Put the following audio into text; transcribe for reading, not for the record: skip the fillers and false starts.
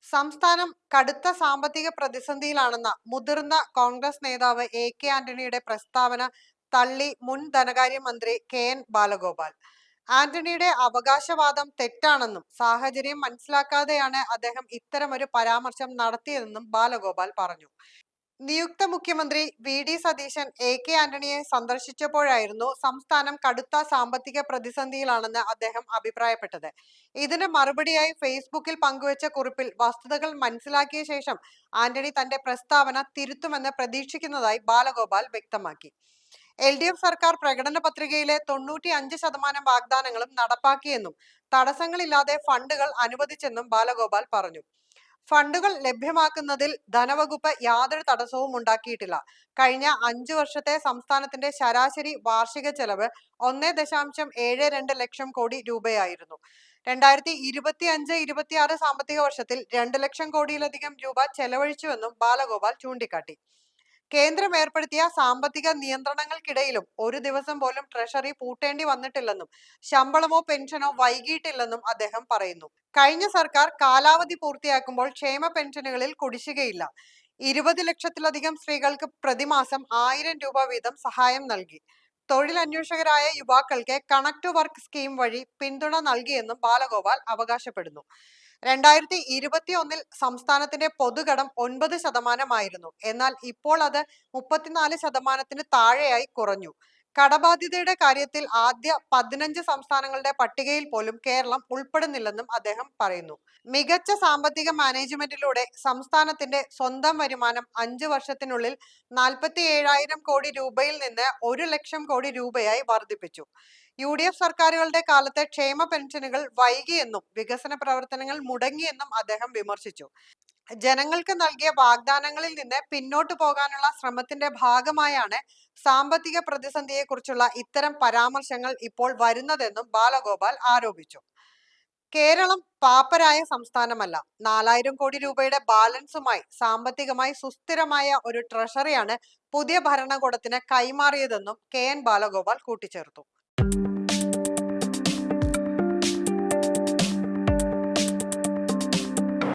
സംസ്ഥാനം കടുത്ത സാമ്പത്തിക പ്രതിസന്ധിയിലാണെന്ന മുതിർന്ന കോൺഗ്രസ് നേതാവ് കെ ആന്റണിയുടെ പ്രസ്താവന തള്ളി മുൻ ധനകാര്യമന്ത്രി കെ ബാലഗോപാൽ. ആന്റണിയുടെ അവകാശവാദം തെറ്റാണെന്നും സാഹചര്യം മനസ്സിലാക്കാതെയാണ് അദ്ദേഹം ഇത്തരമൊരു പരാമർശം നടത്തിയതെന്നും ബാലഗോപാൽ പറഞ്ഞു. നിയുക്ത മുഖ്യമന്ത്രി ഡി സതീശൻ കെ ആന്റണിയെ സന്ദർശിച്ചപ്പോഴായിരുന്നു സംസ്ഥാനം കടുത്ത സാമ്പത്തിക പ്രതിസന്ധിയിലാണെന്ന് അദ്ദേഹം അഭിപ്രായപ്പെട്ടത്. ഇതിന് മറുപടിയായി ഫേസ്ബുക്കിൽ പങ്കുവച്ച കുറിപ്പിൽ വസ്തുതകൾ മനസ്സിലാക്കിയ ശേഷം ആന്റണി തന്റെ പ്രസ്താവന തിരുത്തുമെന്ന് പ്രതീക്ഷിക്കുന്നതായി ബാലഗോപാൽ വ്യക്തമാക്കി. സർക്കാർ പ്രകടന പത്രികയിലെ 95% വാഗ്ദാനങ്ങളും നടപ്പാക്കിയെന്നും തടസ്സങ്ങളില്ലാതെ ഫണ്ടുകൾ അനുവദിച്ചെന്നും ബാലഗോപാൽ പറഞ്ഞു. ഫണ്ടുകൾ ലഭ്യമാക്കുന്നതിൽ ധനവകുപ്പ് യാതൊരു തടസ്സവും ഉണ്ടാക്കിയിട്ടില്ല. കഴിഞ്ഞ 5 വർഷത്തെ സംസ്ഥാനത്തിന്റെ ശരാശരി വാർഷിക ചെലവ് 1.72 ലക്ഷം കോടി രൂപയായിരുന്നു. 2025-26 സാമ്പത്തിക വർഷത്തിൽ 2 ലക്ഷം കോടിയിലധികം രൂപ ചെലവഴിച്ചുവെന്നും ബാലഗോപാൽ ചൂണ്ടിക്കാട്ടി. കേന്ദ്രം ഏർപ്പെടുത്തിയ സാമ്പത്തിക നിയന്ത്രണങ്ങൾക്കിടയിലും ഒരു ദിവസം പോലും ട്രഷറി പൂട്ടേണ്ടി വന്നിട്ടില്ലെന്നും ശമ്പളമോ പെൻഷനോ വൈകിയിട്ടില്ലെന്നും അദ്ദേഹം പറയുന്നു. കഴിഞ്ഞ സർക്കാർ കാലാവധി പൂർത്തിയാക്കുമ്പോൾ ക്ഷേമ പെൻഷനുകളിൽ കുടിശ്ശികയില്ല. 20 ലക്ഷത്തിലധികം സ്ത്രീകൾക്ക് പ്രതിമാസം 1000 രൂപ വീതം സഹായം നൽകി. തൊഴിലന്വേഷകരായ യുവാക്കൾക്ക് കണക്ട് ടു വർക്ക് സ്കീം വഴി പിന്തുണ നൽകിയെന്നും ബാലഗോപാൽ അവകാശപ്പെടുന്നു. 2021 സംസ്ഥാനത്തിന്റെ പൊതുകടം 9% എന്നാൽ ഇപ്പോൾ അത് 34% താഴെയായി കുറഞ്ഞു. കടബാധ്യതയുടെ കാര്യത്തിൽ ആദ്യ 15 സംസ്ഥാനങ്ങളുടെ പട്ടികയിൽ പോലും കേരളം ഉൾപ്പെടുന്നില്ലെന്നും അദ്ദേഹം പറയുന്നു. മികച്ച സാമ്പത്തിക മാനേജ്മെന്റിലൂടെ സംസ്ഥാനത്തിന്റെ സ്വന്തം വരുമാനം 5 വർഷത്തിനുള്ളിൽ 47,000 കോടി രൂപയിൽ നിന്ന് 1 ലക്ഷം കോടി രൂപയായി വർദ്ധിപ്പിച്ചു. സർക്കാരുകളുടെ കാലത്ത് ക്ഷേമ പെൻഷനുകൾ വൈകിയെന്നും വികസന പ്രവർത്തനങ്ങൾ മുടങ്ങിയെന്നും അദ്ദേഹം വിമർശിച്ചു. ജനങ്ങൾക്ക് നൽകിയ വാഗ്ദാനങ്ങളിൽ നിന്ന് പിന്നോട്ടു പോകാനുള്ള ശ്രമത്തിന്റെ ഭാഗമായാണ് സാമ്പത്തിക പ്രതിസന്ധിയെക്കുറിച്ചുള്ള ഇത്തരം പരാമർശങ്ങൾ ഇപ്പോൾ വരുന്നതെന്നും ബാലഗോപാൽ ആരോപിച്ചു. കേരളം പാപ്പരായ സംസ്ഥാനമല്ല. 4,000 കോടി രൂപയുടെ ബാലൻസുമായി സാമ്പത്തികമായി സുസ്ഥിരമായ ഒരു ട്രഷറിയാണ് പുതിയ ഭരണകൂടത്തിന് കൈമാറിയതെന്നും ബാലഗോപാൽ കൂട്ടിച്ചേർത്തു.